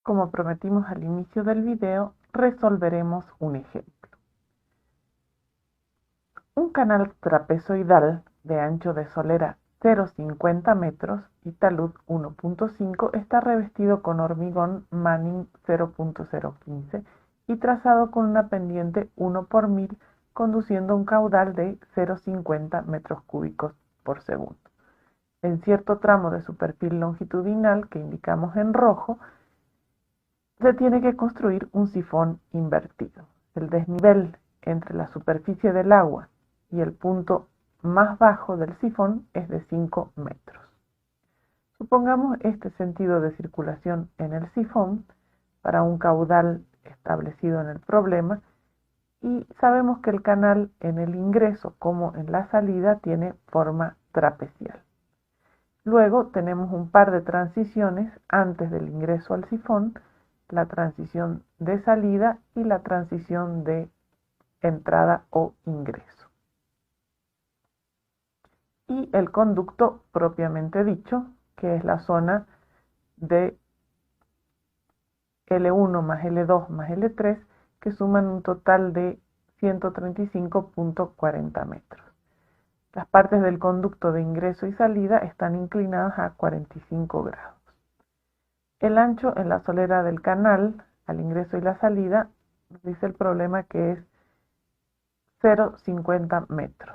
Como prometimos al inicio del video, resolveremos un ejemplo. Un canal trapezoidal de ancho de solera 0,50 metros y talud 1,5 está revestido con hormigón Manning 0,015 y trazado con una pendiente 1 por 1000, conduciendo un caudal de 0,50 metros cúbicos por segundo. En cierto tramo de su perfil longitudinal, que indicamos en rojo, se tiene que construir un sifón invertido. El desnivel entre la superficie del agua y el punto más bajo del sifón es de 5 metros. Supongamos este sentido de circulación en el sifón para un caudal establecido en el problema y sabemos que el canal en el ingreso como en la salida tiene forma trapecial. Luego tenemos un par de transiciones antes del ingreso al sifón, la transición de salida y la transición de entrada o ingreso. Y el conducto propiamente dicho, que es la zona de L1 más L2 más L3, que suman un total de 135,40 metros. Las partes del conducto de ingreso y salida están inclinadas a 45 grados. El ancho en la solera del canal al ingreso y la salida, nos dice el problema que es 0,50 metros.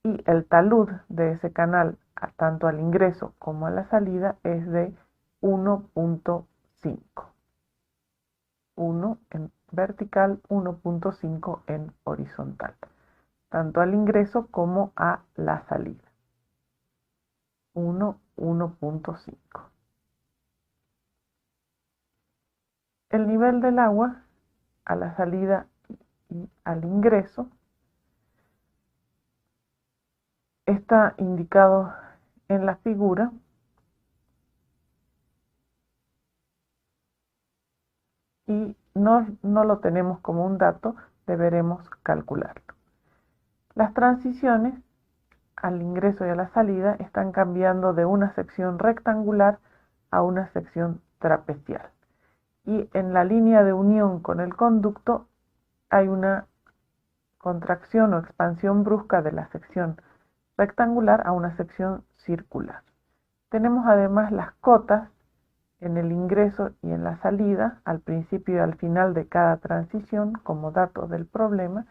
Y el talud de ese canal, tanto al ingreso como a la salida, es de 1,5. 1 en vertical, 1,5 en horizontal, tanto al ingreso como a la salida. 1,5. El nivel del agua a la salida y al ingreso está indicado en la figura y no lo tenemos como un dato, deberemos calcularlo. Las transiciones al ingreso y a la salida están cambiando de una sección rectangular a una sección trapecial. Y en la línea de unión con el conducto hay una contracción o expansión brusca de la sección rectangular a una sección circular. Tenemos además las cotas en el ingreso y en la salida, al principio y al final de cada transición, como datos del problema,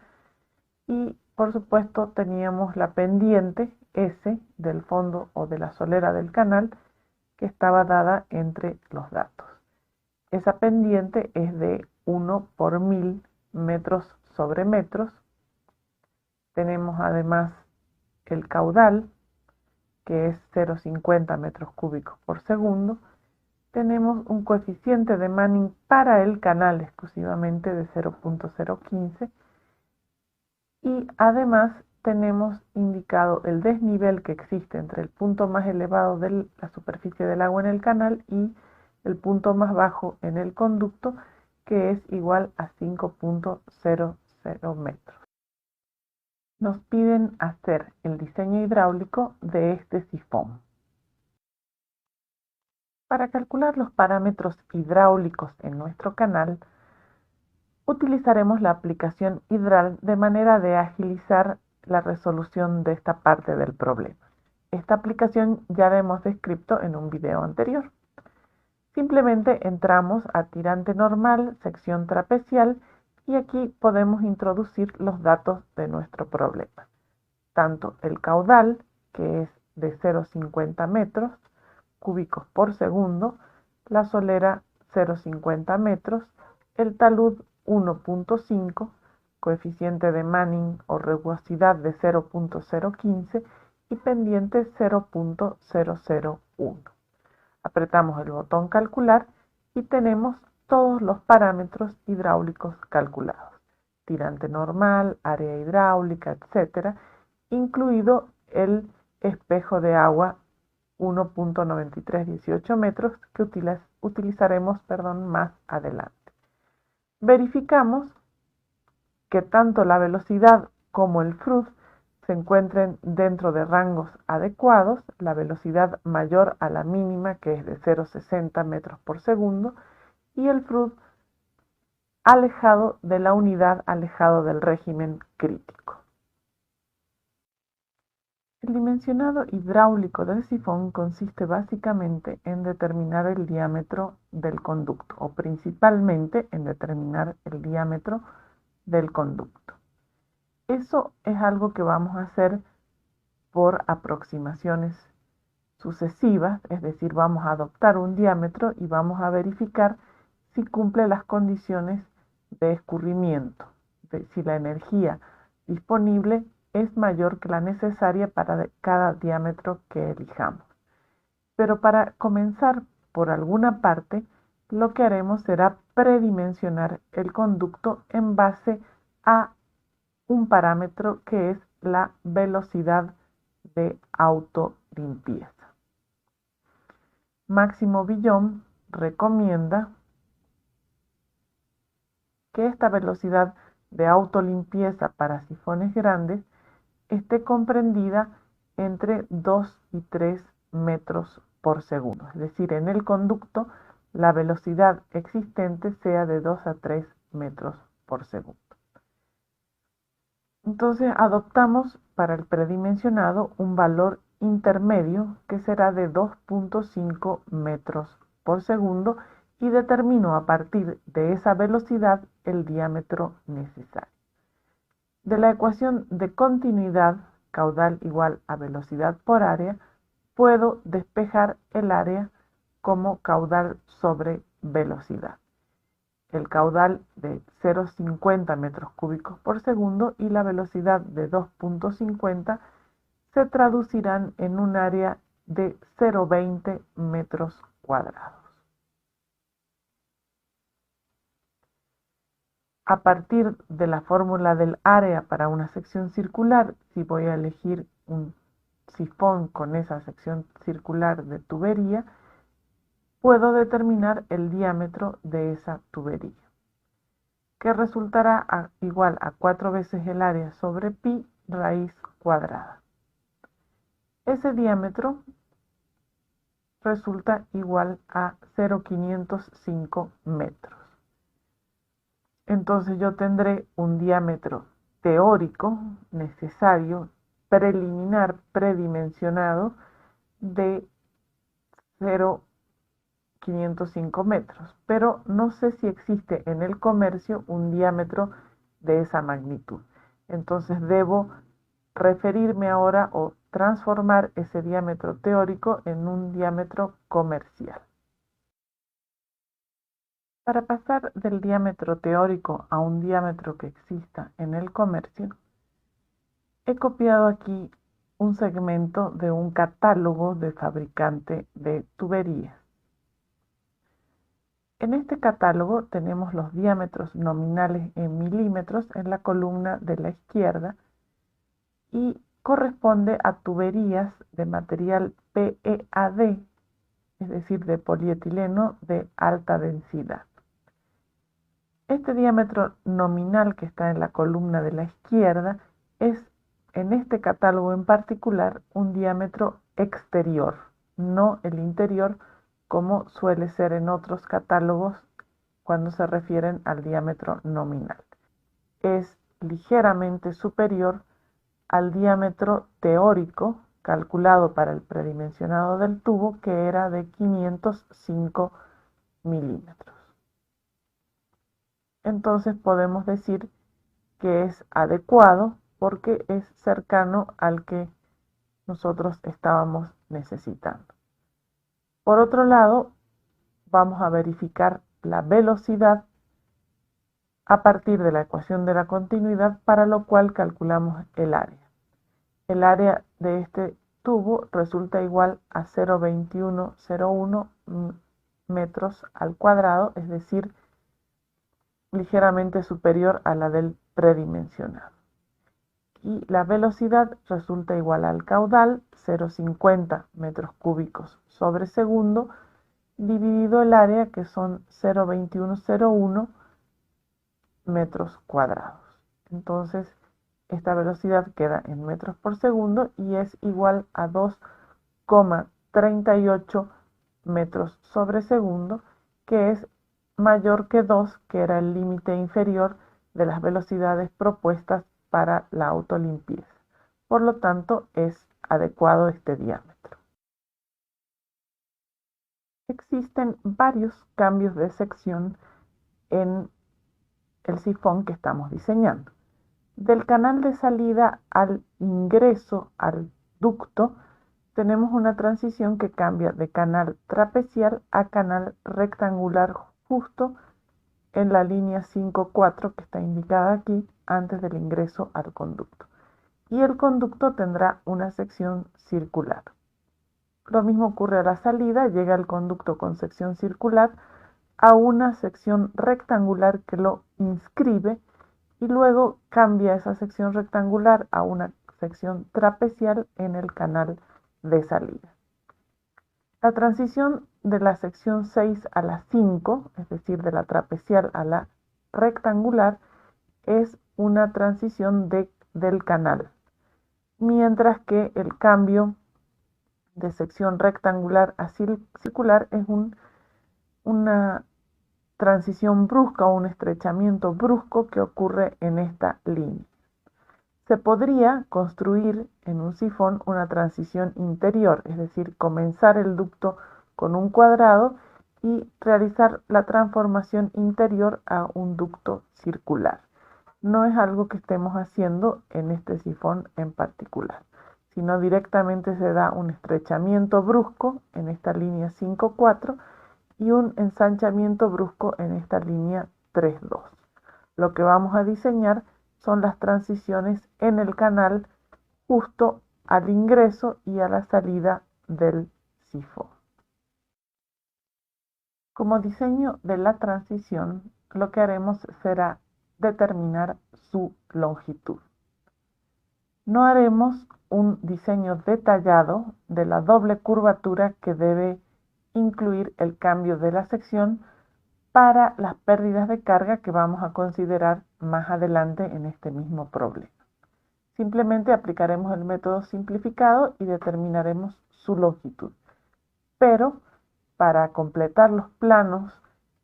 y por supuesto teníamos la pendiente S del fondo o de la solera del canal, que estaba dada entre los datos. Esa pendiente es de 1 por 1000 metros sobre metros. Tenemos además el caudal, que es 0,50 metros cúbicos por segundo. Tenemos un coeficiente de Manning para el canal exclusivamente de 0,015 y además tenemos indicado el desnivel que existe entre el punto más elevado de la superficie del agua en el canal y el punto más bajo en el conducto, que es igual a 5,00 metros. Nos piden hacer el diseño hidráulico de este sifón. Para calcular los parámetros hidráulicos en nuestro canal, utilizaremos la aplicación Hidral de manera de agilizar la resolución de esta parte del problema. Esta aplicación ya la hemos descrito en un video anterior. Simplemente entramos a tirante normal, sección trapecial, y aquí podemos introducir los datos de nuestro problema. Tanto el caudal, que es de 0,50 metros cúbicos por segundo, la solera 0,50 metros, el talud 1,5, coeficiente de Manning o rugosidad de 0,015 y pendiente 0,001. Apretamos el botón calcular y tenemos todos los parámetros hidráulicos calculados: tirante normal, área hidráulica, etc., incluido el espejo de agua 1,9318 metros que utilizaremos más adelante. Verificamos que tanto la velocidad como el FRUD se encuentren dentro de rangos adecuados, la velocidad mayor a la mínima, que es de 0,60 metros por segundo, y el FRUD alejado de la unidad, alejado del régimen crítico. El dimensionado hidráulico del sifón consiste básicamente en determinar el diámetro del conducto, o principalmente en determinar el diámetro del conducto. Eso es algo que vamos a hacer por aproximaciones sucesivas, es decir, vamos a adoptar un diámetro y vamos a verificar si cumple las condiciones de escurrimiento, si la energía disponible es mayor que la necesaria para cada diámetro que elijamos. Pero para comenzar por alguna parte, lo que haremos será predimensionar el conducto en base a un parámetro que es la velocidad de autolimpieza. Máximo Billon recomienda que esta velocidad de autolimpieza para sifones grandes esté comprendida entre 2 y 3 metros por segundo. Es decir, en el conducto la velocidad existente sea de 2 a 3 metros por segundo. Entonces adoptamos para el predimensionado un valor intermedio que será de 2.5 metros por segundo y determino a partir de esa velocidad el diámetro necesario. De la ecuación de continuidad, caudal igual a velocidad por área, puedo despejar el área como caudal sobre velocidad. El caudal de 0,50 metros cúbicos por segundo y la velocidad de 2.50 se traducirán en un área de 0,20 metros cuadrados. A partir de la fórmula del área para una sección circular, si voy a elegir un sifón con esa sección circular de tubería, puedo determinar el diámetro de esa tubería, que resultará igual a 4 veces el área sobre pi raíz cuadrada. Ese diámetro resulta igual a 0,505 metros. Entonces yo tendré un diámetro teórico necesario, preliminar, predimensionado de 0,505 metros, pero no sé si existe en el comercio un diámetro de esa magnitud. Entonces debo referirme ahora o transformar ese diámetro teórico en un diámetro comercial. Para pasar del diámetro teórico a un diámetro que exista en el comercio, he copiado aquí un segmento de un catálogo de fabricante de tuberías. En este catálogo tenemos los diámetros nominales en milímetros en la columna de la izquierda y corresponde a tuberías de material PEAD, es decir, de polietileno de alta densidad. Este diámetro nominal que está en la columna de la izquierda es, en este catálogo en particular, un diámetro exterior, no el interior, como suele ser en otros catálogos cuando se refieren al diámetro nominal. Es ligeramente superior al diámetro teórico calculado para el predimensionado del tubo, que era de 505 milímetros. Entonces podemos decir que es adecuado porque es cercano al que nosotros estábamos necesitando. Por otro lado, vamos a verificar la velocidad a partir de la ecuación de la continuidad, para lo cual calculamos el área. El área de este tubo resulta igual a 0,2101 metros al cuadrado, es decir, ligeramente superior a la del predimensionado. Y la velocidad resulta igual al caudal, 0,50 metros cúbicos sobre segundo, dividido el área, que son 0,2101 metros cuadrados. Entonces, esta velocidad queda en metros por segundo y es igual a 2,38 metros sobre segundo, que es mayor que 2, que era el límite inferior de las velocidades propuestas para la autolimpieza. Por lo tanto, es adecuado este diámetro. Existen varios cambios de sección en el sifón que estamos diseñando. Del canal de salida al ingreso al ducto, tenemos una transición que cambia de canal trapecial a canal rectangular justo en la línea 5,4 que está indicada aquí antes del ingreso al conducto. Y el conducto tendrá una sección circular. Lo mismo ocurre a la salida, llega el conducto con sección circular a una sección rectangular que lo inscribe y luego cambia esa sección rectangular a una sección trapecial en el canal de salida. La transición de la sección 6 a la 5, es decir, de la trapecial a la rectangular, es una transición del canal, mientras que el cambio de sección rectangular a circular es una transición brusca o un estrechamiento brusco que ocurre en esta línea. Se podría construir en un sifón una transición interior, es decir, comenzar el ducto con un cuadrado y realizar la transformación interior a un ducto circular. No es algo que estemos haciendo en este sifón en particular, sino directamente se da un estrechamiento brusco en esta línea 5,4 y un ensanchamiento brusco en esta línea 3,2. Lo que vamos a diseñar son las transiciones en el canal justo al ingreso y a la salida del sifón. Como diseño de la transición, lo que haremos será determinar su longitud. No haremos un diseño detallado de la doble curvatura que debe incluir el cambio de la sección para las pérdidas de carga que vamos a considerar más adelante en este mismo problema. Simplemente aplicaremos el método simplificado y determinaremos su longitud. Pero para completar los planos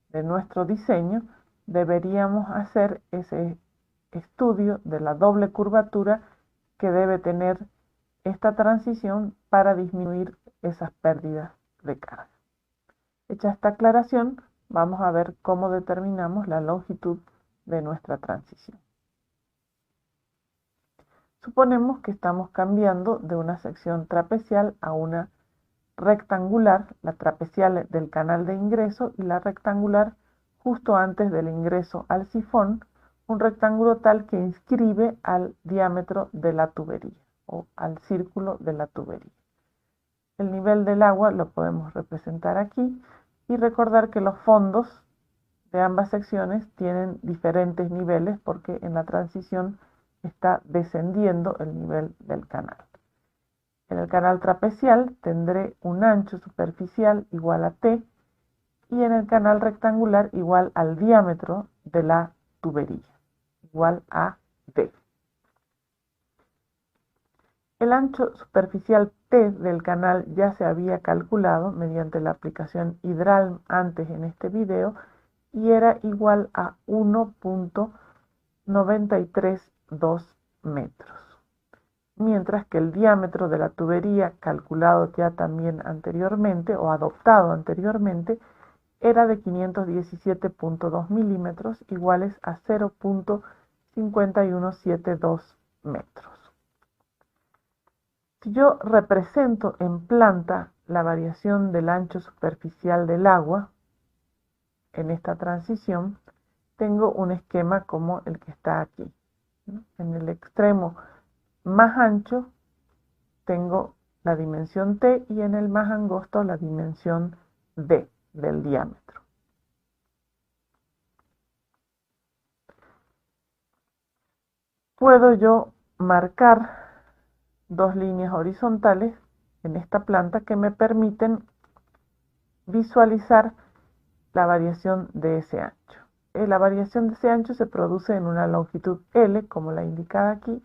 de nuestro diseño, deberíamos hacer ese estudio de la doble curvatura que debe tener esta transición para disminuir esas pérdidas de carga. Hecha esta aclaración, vamos a ver cómo determinamos la longitud de nuestra transición. Suponemos que estamos cambiando de una sección trapecial a una rectangular, la trapecial del canal de ingreso y la rectangular justo antes del ingreso al sifón, un rectángulo tal que inscribe al diámetro de la tubería o al círculo de la tubería. El nivel del agua lo podemos representar aquí y recordar que los fondos de ambas secciones tienen diferentes niveles porque en la transición está descendiendo el nivel del canal. En el canal trapecial tendré un ancho superficial igual a T y en el canal rectangular igual al diámetro de la tubería, igual a D. El ancho superficial T del canal ya se había calculado mediante la aplicación Hydralm antes en este video y era igual a 1,932 metros. Mientras que el diámetro de la tubería, calculado ya también anteriormente o adoptado anteriormente, era de 517,2 milímetros, iguales a 0,5172 metros. Si yo represento en planta la variación del ancho superficial del agua, en esta transición, tengo un esquema como el que está aquí, ¿no? En el extremo más ancho tengo la dimensión T y en el más angosto la dimensión D del diámetro. Puedo yo marcar dos líneas horizontales en esta planta que me permiten visualizar la variación de ese ancho. La variación de ese ancho se produce en una longitud L, como la indicada aquí,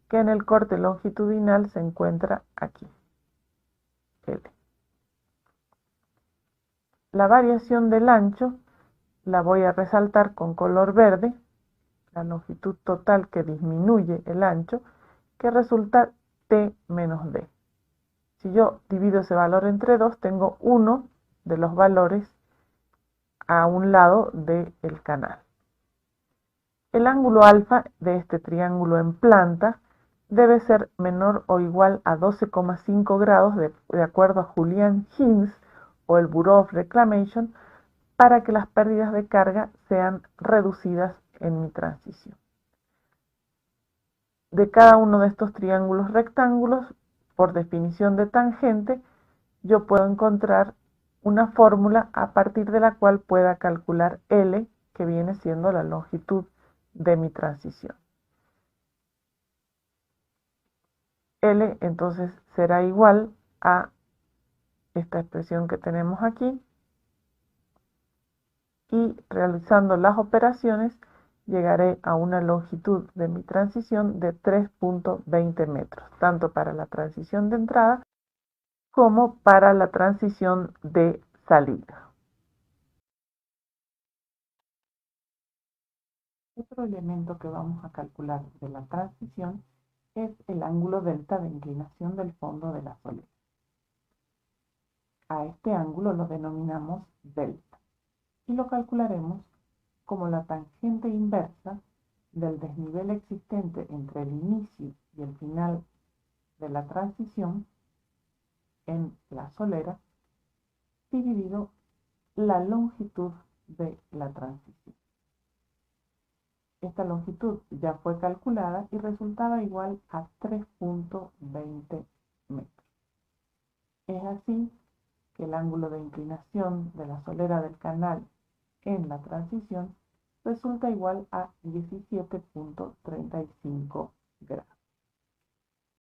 que en el corte longitudinal se encuentra aquí, L. La variación del ancho la voy a resaltar con color verde, la longitud total que disminuye el ancho, que resulta T menos D. Si yo divido ese valor entre 2, tengo uno de los valores a un lado del canal. El ángulo alfa de este triángulo en planta debe ser menor o igual a 12,5 grados de acuerdo a Julian Hinds o el Bureau of Reclamation para que las pérdidas de carga sean reducidas en mi transición. De cada uno de estos triángulos rectángulos, por definición de tangente, yo puedo encontrar una fórmula a partir de la cual pueda calcular L, que viene siendo la longitud de mi transición. L entonces será igual a esta expresión que tenemos aquí, y realizando las operaciones llegaré a una longitud de mi transición de 3,20 metros, tanto para la transición de entrada como para la transición de salida. Otro elemento que vamos a calcular de la transición es el ángulo delta de inclinación del fondo de la solera. A este ángulo lo denominamos delta y lo calcularemos como la tangente inversa del desnivel existente entre el inicio y el final de la transición en la solera dividido la longitud de la transición. Esta longitud ya fue calculada y resultaba igual a 3,20 metros. Es así que el ángulo de inclinación de la solera del canal en la transición resulta igual a 17,35 grados.